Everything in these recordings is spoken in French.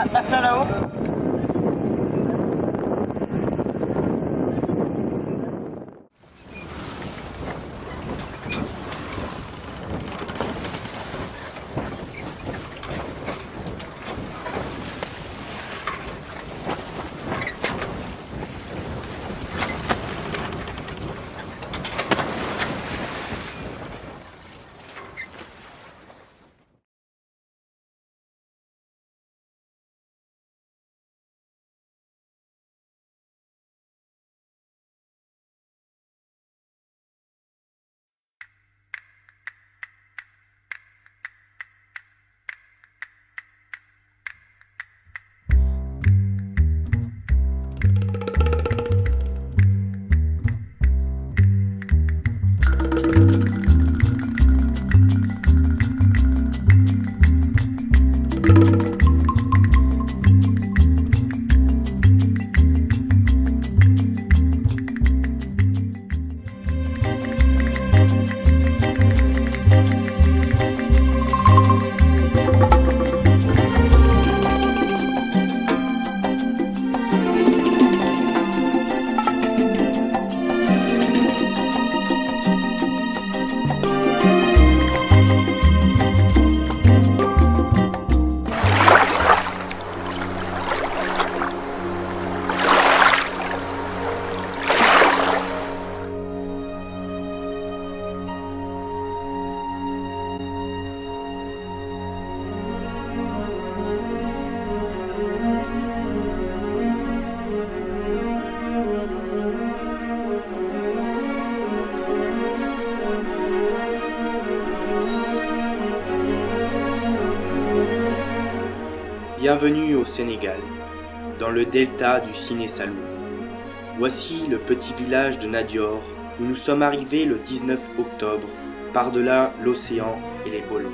Passe-la là-haut. Bienvenue au Sénégal, dans le delta du Siné Saloum. Voici le petit village de Nadior où nous sommes arrivés le 19 octobre, par-delà l'océan et les bolos.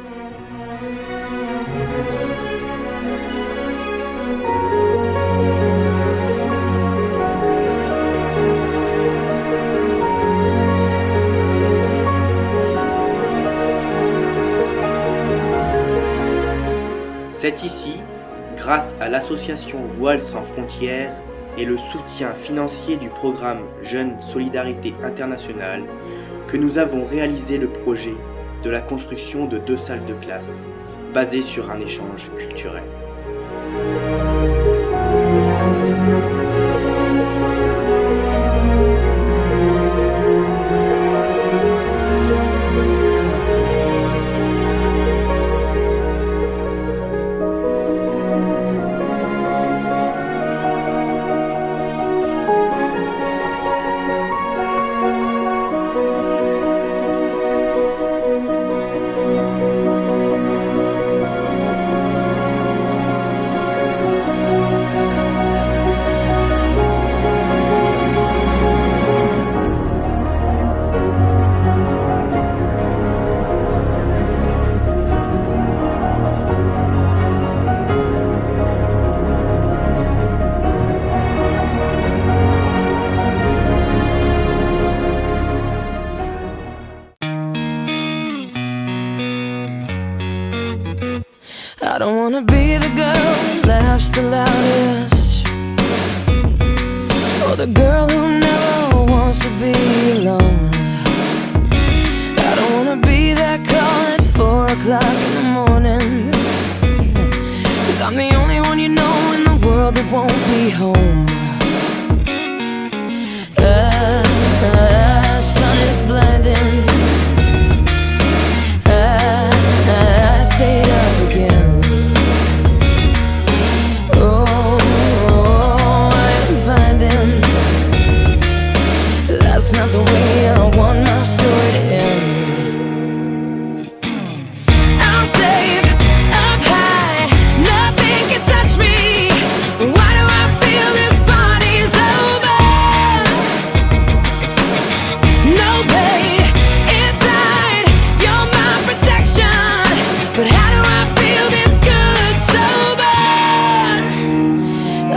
C'est ici, grâce à l'association Voile sans frontières et le soutien financier du programme Jeunes Solidarité Internationale, que nous avons réalisé le projet de la construction de 2 salles de classe, basées sur un échange culturel. I don't wanna be the girl that laughs the loudest, or the girl who never wants to be alone. I don't wanna be that call at 4 o'clock in the morning, 'cause I'm the only one you know in the world that won't be home. The sun is blinding, I stayed up again. That's not the way I want my story to end. I'm safe up high, nothing can touch me. Why do I feel this party's over? No pain inside, you're my protection. But how do I feel this good sober?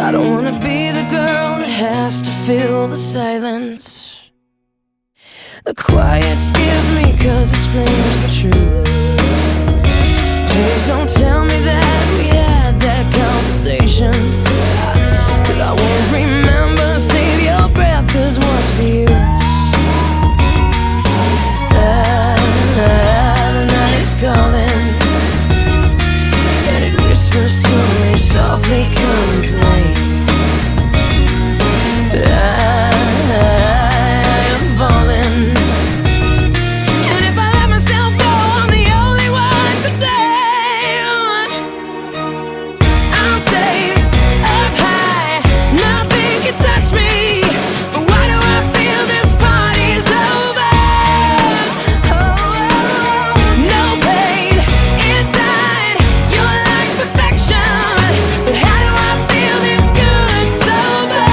I don't wanna be the girl that has to fill the silence. The quiet scares me 'cause it screams the truth. Please don't tell me that we had that conversation. I'm safe up high, nothing can touch me. But why do I feel this party's over? Oh, no pain inside, you're like perfection. But how do I feel this good sober?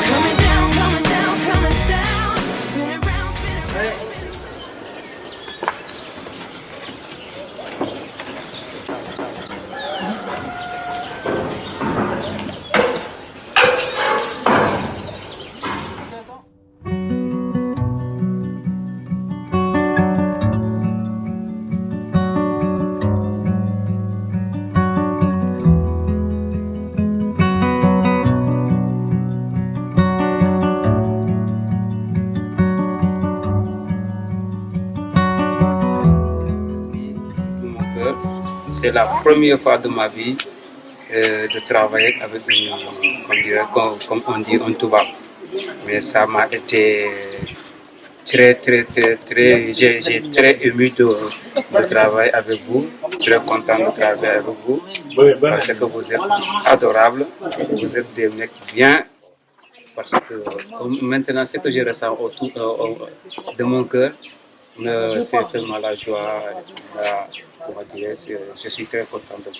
Coming down, coming down, coming down. Spin it round, spin it round. C'est la première fois de ma vie de travailler avec comme on dit, un tubaab. Mais ça m'a été très, j'ai très ému de travailler avec vous, très content de travailler avec vous, parce que vous êtes adorables, vous êtes des mecs bien, parce que maintenant ce que je ressens autour de mon cœur, c'est seulement la joie, je suis très content de vous.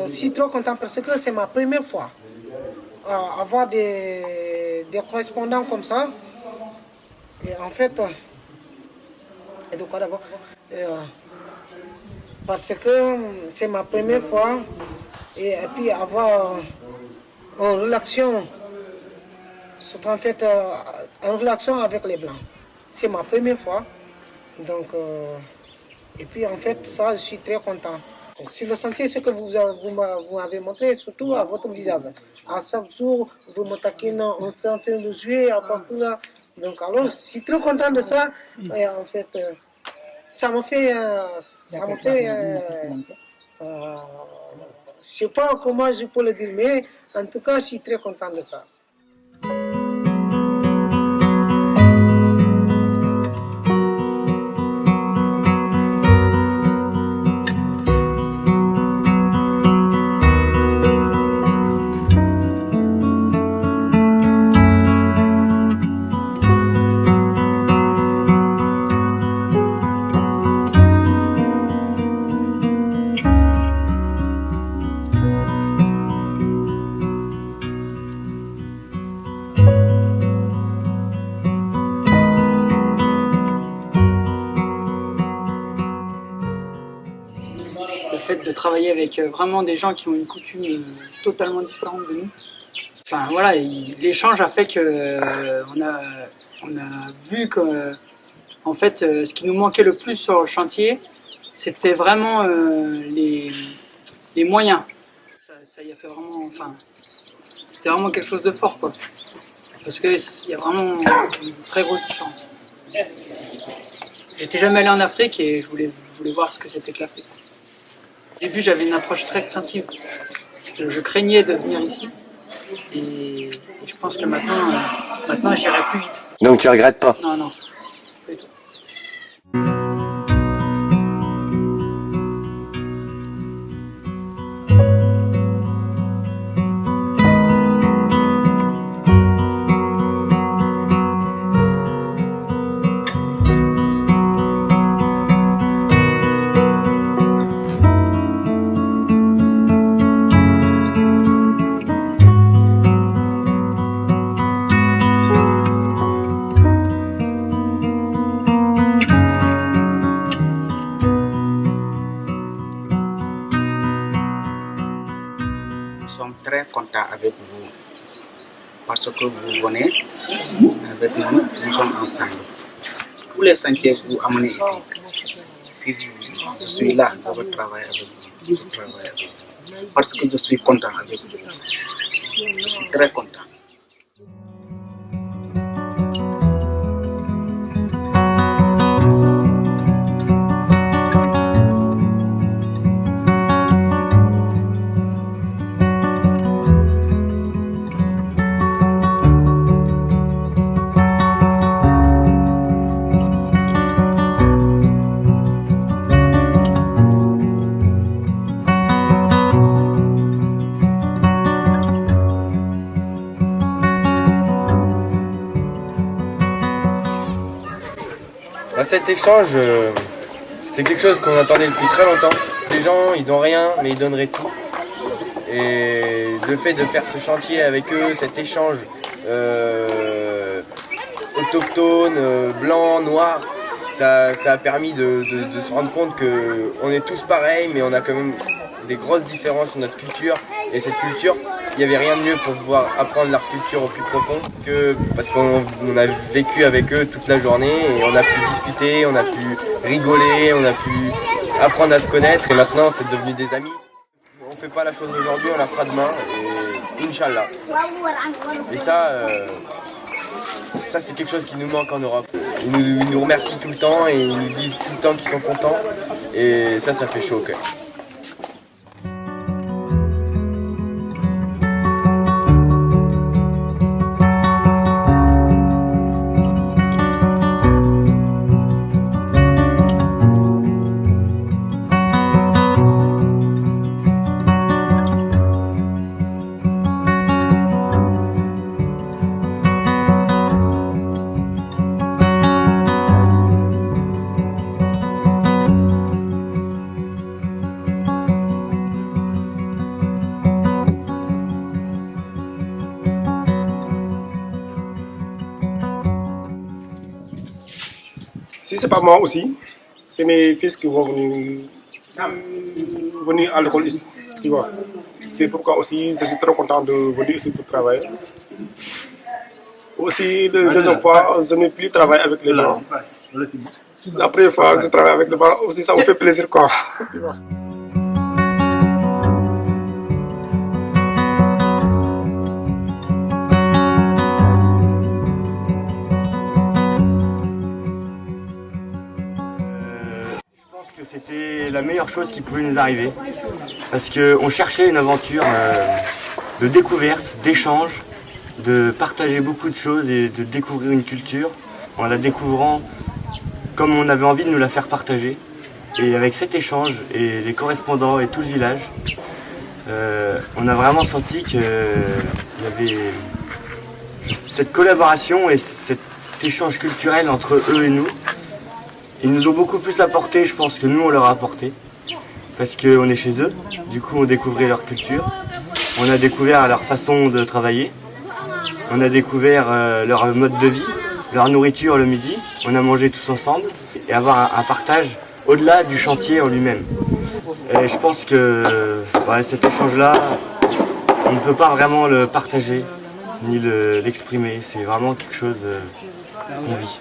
Je suis trop content parce que c'est ma première fois avoir des correspondants comme ça. Et en fait, et de quoi d'abord parce que c'est ma première fois et puis avoir une relation, c'est en fait une relation avec les Blancs. C'est ma première fois. Donc, et puis en fait, ça, je suis très content. Sur le sentier, ce que vous m'avez montré, surtout à votre visage. À chaque jour, vous me taquinez, on est en train de jouer à partout là. Donc alors, je suis très content de ça. Et en fait, ça me fait, je sais pas comment je peux le dire, mais en tout cas, je suis très content de ça. Le fait de travailler avec vraiment des gens qui ont une coutume totalement différente de nous. Enfin voilà, l'échange a fait que on a vu que en fait ce qui nous manquait le plus sur le chantier, c'était vraiment les moyens. Ça y a fait vraiment, enfin, c'était vraiment quelque chose de fort, quoi. Parce qu'il y a vraiment une très grosse différence. J'étais jamais allé en Afrique et je voulais voir ce que c'était que l'Afrique. Au début, j'avais une approche très craintive. Je craignais de venir ici. Et je pense que maintenant j'irai plus vite. Donc tu regrettes pas? Non, non, pas du tout. Nous sommes très contents avec vous parce que vous venez avec nous, nous sommes ensemble. Tous les sentiers que vous amenez ici, si je suis là, je veux travailler avec vous. Je travaille avec vous. Parce que je suis content avec vous. Je suis très content. Cet échange, c'était quelque chose qu'on attendait depuis très longtemps. Les gens, ils ont rien, mais ils donneraient tout. Et le fait de faire ce chantier avec eux, cet échange autochtone, blanc, noir, ça a permis de se rendre compte qu'on est tous pareils, mais on a quand même des grosses différences sur notre culture. Et cette culture, il n'y avait rien de mieux pour pouvoir apprendre leur culture au plus profond. Parce qu'on a vécu avec eux toute la journée et on a pu discuter, on a pu rigoler, on a pu apprendre à se connaître. Et maintenant, c'est devenu des amis. On ne fait pas la chose aujourd'hui, on la fera demain. Et Inch'Allah. Et ça c'est quelque chose qui nous manque en Europe. Ils nous remercient tout le temps et ils nous disent tout le temps qu'ils sont contents. Et ça fait chaud au cœur. Si c'est pas moi aussi, c'est mes fils qui vont venir à l'école ici, tu vois. C'est pourquoi aussi je suis très content de venir ici pour travailler. Aussi, la deuxième fois, je n'ai plus travaillé avec les blancs. La première fois que je travaille avec les blancs, aussi ça me fait plaisir, quoi. Tu vois. C'était la meilleure chose qui pouvait nous arriver parce qu'on cherchait une aventure de découverte, d'échange, de partager beaucoup de choses et de découvrir une culture en la découvrant comme on avait envie de nous la faire partager. Et avec cet échange et les correspondants et tout le village, on a vraiment senti qu'il y avait cette collaboration et cet échange culturel entre eux et nous. Ils nous ont beaucoup plus apporté, je pense, que nous on leur a apporté. Parce qu'on est chez eux, du coup on découvrait leur culture, on a découvert leur façon de travailler, on a découvert leur mode de vie, leur nourriture le midi, on a mangé tous ensemble et avoir un partage au-delà du chantier en lui-même. Et je pense que cet échange-là, on ne peut pas vraiment le partager ni l'exprimer, c'est vraiment quelque chose qu'on vit.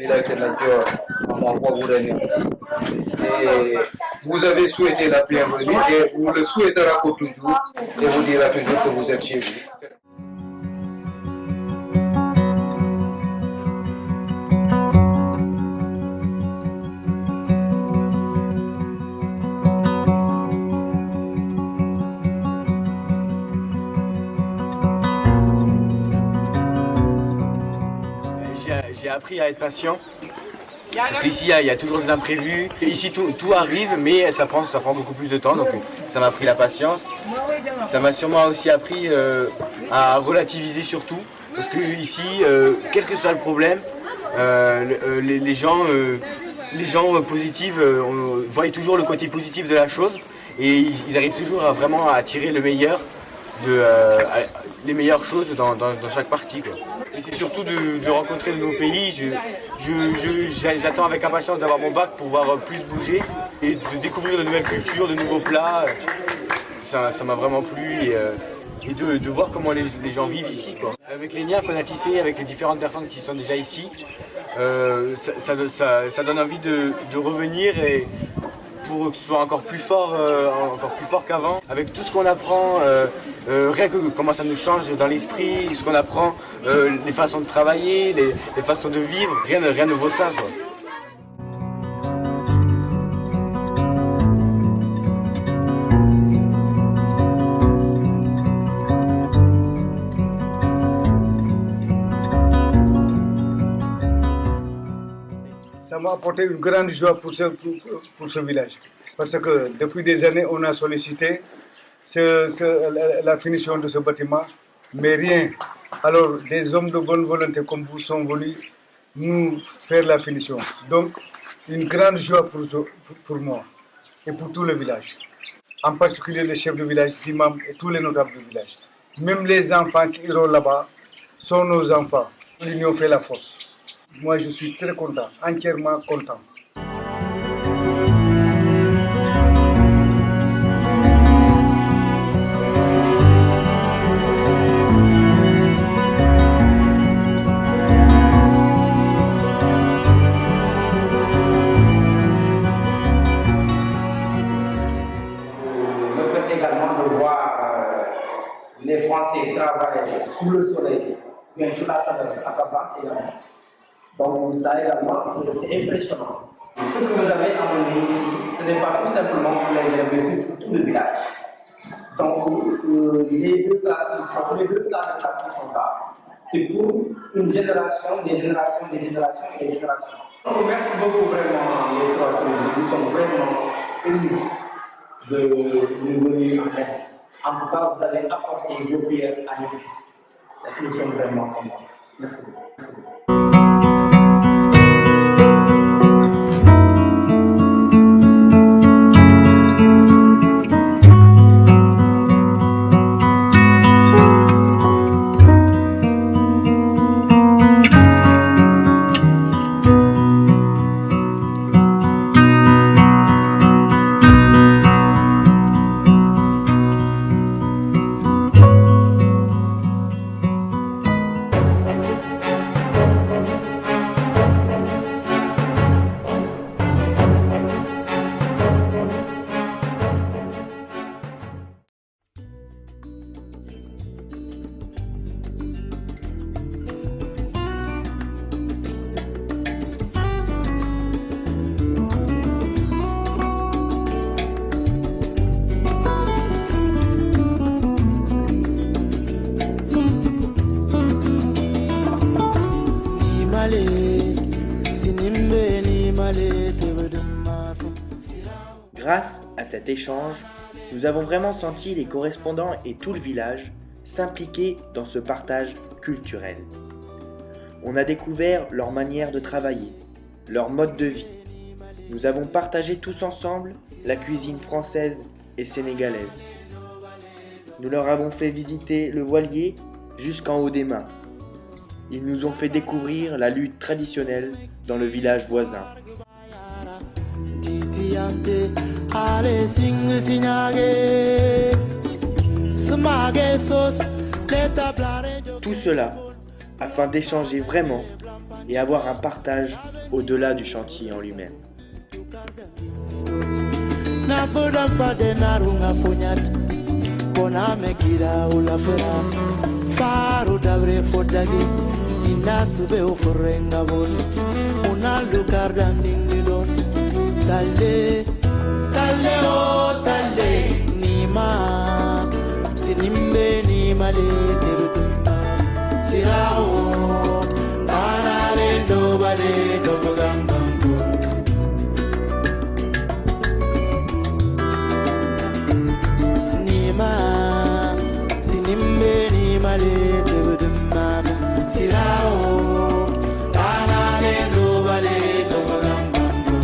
Solidarité Nature, on vous remercie. Et vous avez souhaité la bienvenue et vous le souhaitera pour toujours et vous dira toujours que vous êtes chez vous. J'ai appris à être patient. Parce qu'ici, il y a toujours des imprévus. Ici, tout arrive, mais ça prend beaucoup plus de temps. Donc, ça m'a appris la patience. Ça m'a sûrement aussi appris à relativiser surtout. Parce que ici, quel que soit le problème, les gens positifs voient toujours le côté positif de la chose. Et ils arrivent toujours vraiment à tirer le meilleur les meilleures choses dans chaque partie, quoi. Et c'est surtout de rencontrer de nouveaux pays. J'attends avec impatience d'avoir mon bac pour pouvoir plus bouger et de découvrir de nouvelles cultures, de nouveaux plats. Ça m'a vraiment plu et de voir comment les gens vivent ici, quoi. Avec les liens qu'on a tissés avec les différentes personnes qui sont déjà ici, ça donne envie de revenir et pour que ce soit encore plus fort qu'avant. Avec tout ce qu'on apprend, rien que comment ça nous change dans l'esprit, ce qu'on apprend, les façons de travailler, les façons de vivre, rien ne vaut ça, quoi. Ça m'a apporté une grande joie pour ce village. Parce que depuis des années, on a sollicité la finition de ce bâtiment, mais rien. Alors, des hommes de bonne volonté comme vous sont venus nous faire la finition. Donc, une grande joie pour moi et pour tout le village. En particulier les chefs de village, l'imam et tous les notables du village. Même les enfants qui iront là-bas sont nos enfants. L'union fait la force. Moi, je suis très content, entièrement content. Le fait également de voir les Français travailler sous le soleil, bien sous la chaleur, à Kaban également. Donc ça également, c'est impressionnant. Ce que vous avez amené ici, ce n'est pas tout simplement pour les élèves, mais c'est pour tout le village. Donc les deux salles de classe qui sont là, c'est pour une génération, des générations, des générations et des générations. Donc, merci beaucoup vraiment les trois tribus. Nous sommes vraiment émus de nous venir en aide. En tout cas, vous allez apporter vos prières à nos fils. Nous sommes vraiment contents. Merci beaucoup. Merci beaucoup. Grâce à cet échange, nous avons vraiment senti les correspondants et tout le village s'impliquer dans ce partage culturel. On a découvert leur manière de travailler, leur mode de vie. Nous avons partagé tous ensemble la cuisine française et sénégalaise. Nous leur avons fait visiter le voilier jusqu'en haut des mains. Ils nous ont fait découvrir la lutte traditionnelle dans le village voisin. Tout cela afin d'échanger vraiment et avoir un partage au-delà du chantier en lui-même. Sinimbe ni male terudu sirao banale do bale do bagambango nima sinimbe ni male terudu mama sirao banale do bale do bagambango.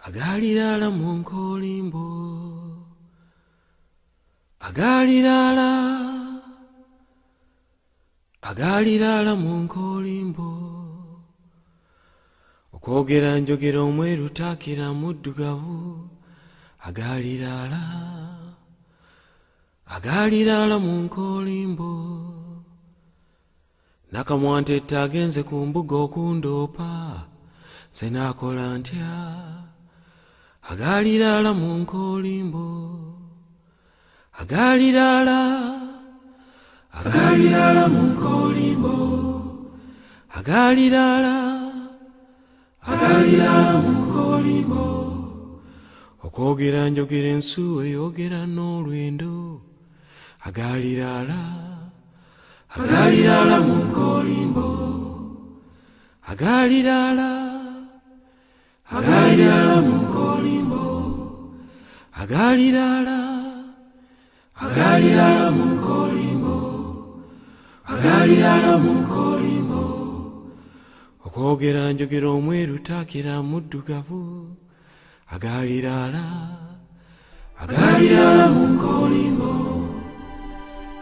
Agalilala munkolimbo agalilala munkolimbo okwogera njogera omweru takira muddugavu agalilala munkolimbo nakamwantetta agenze ku mbuga okundoopa nze naakola ntya agalilala munkolimbo agalilala munkolimbo agalilala munkolimbo okwogera njogera ensuwa eyogera n'olwendo agalilala munkolimbo agalilala munkolimbo agalilala munkolimbo okwogera njogera omweru takira muddugavu agalilala munkolimbo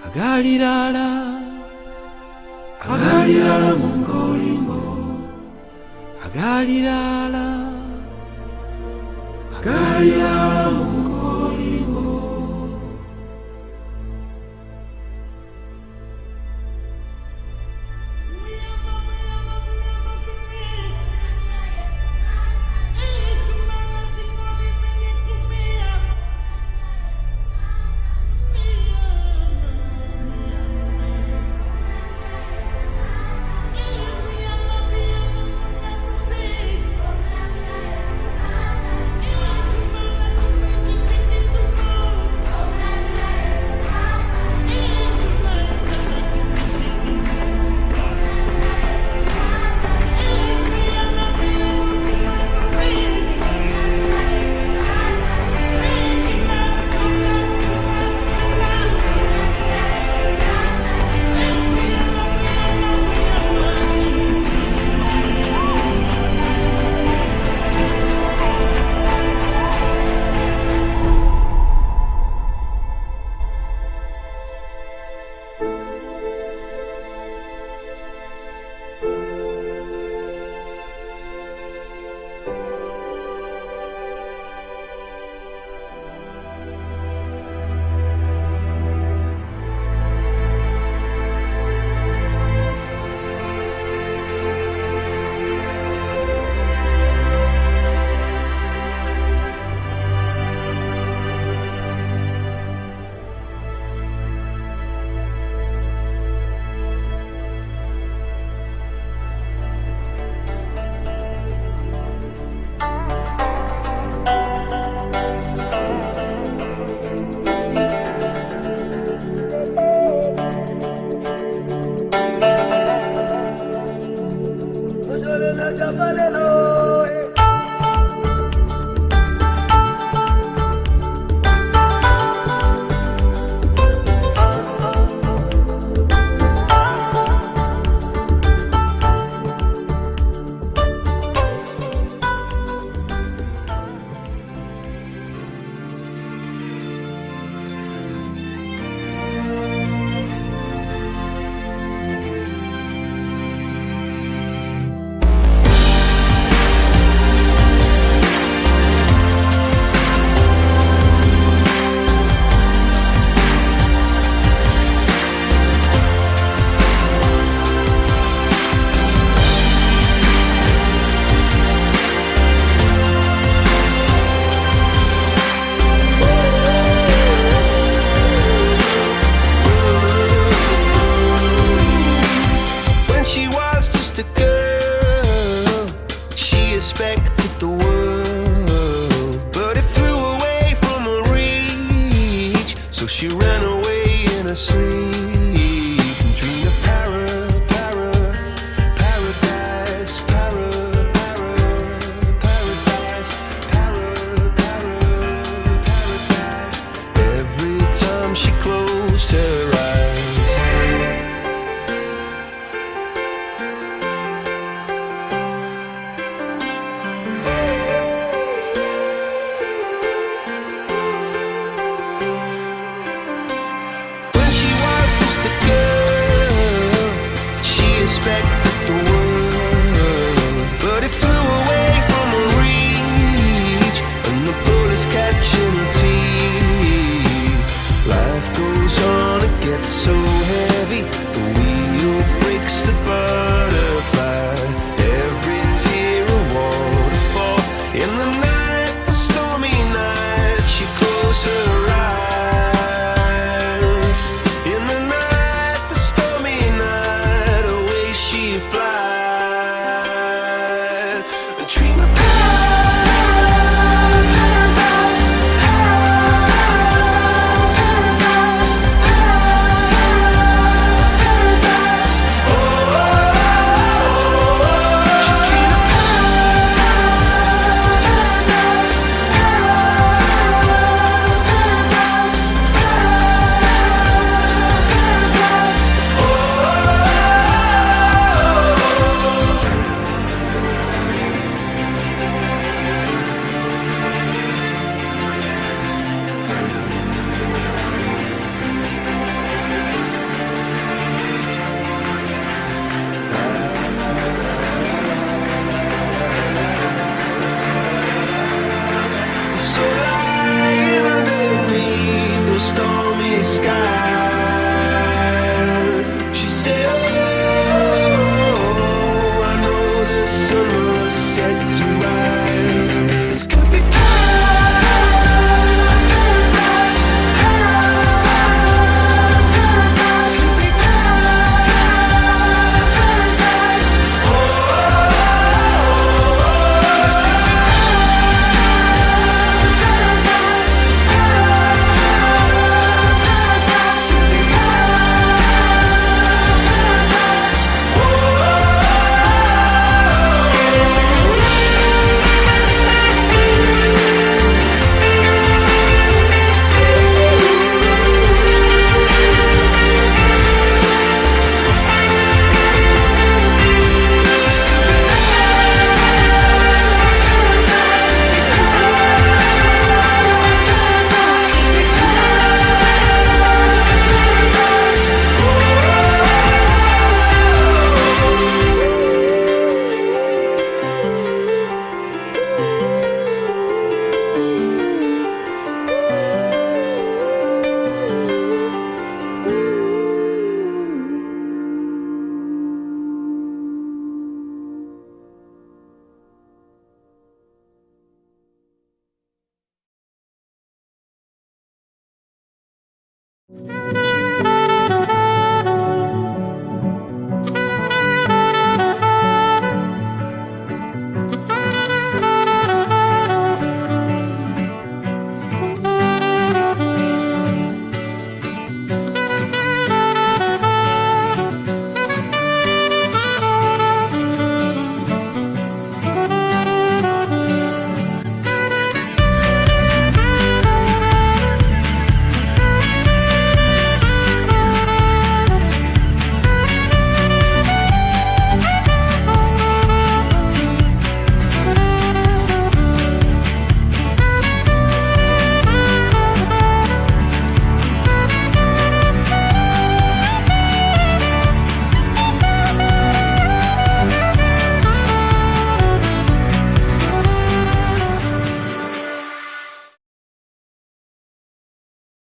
agalilala munkolimbo agalilala munkolimbo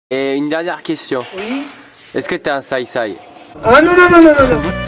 Et une dernière question. Oui. Est-ce que t'es un sai-sai? Ah non, non, non, non, non, non.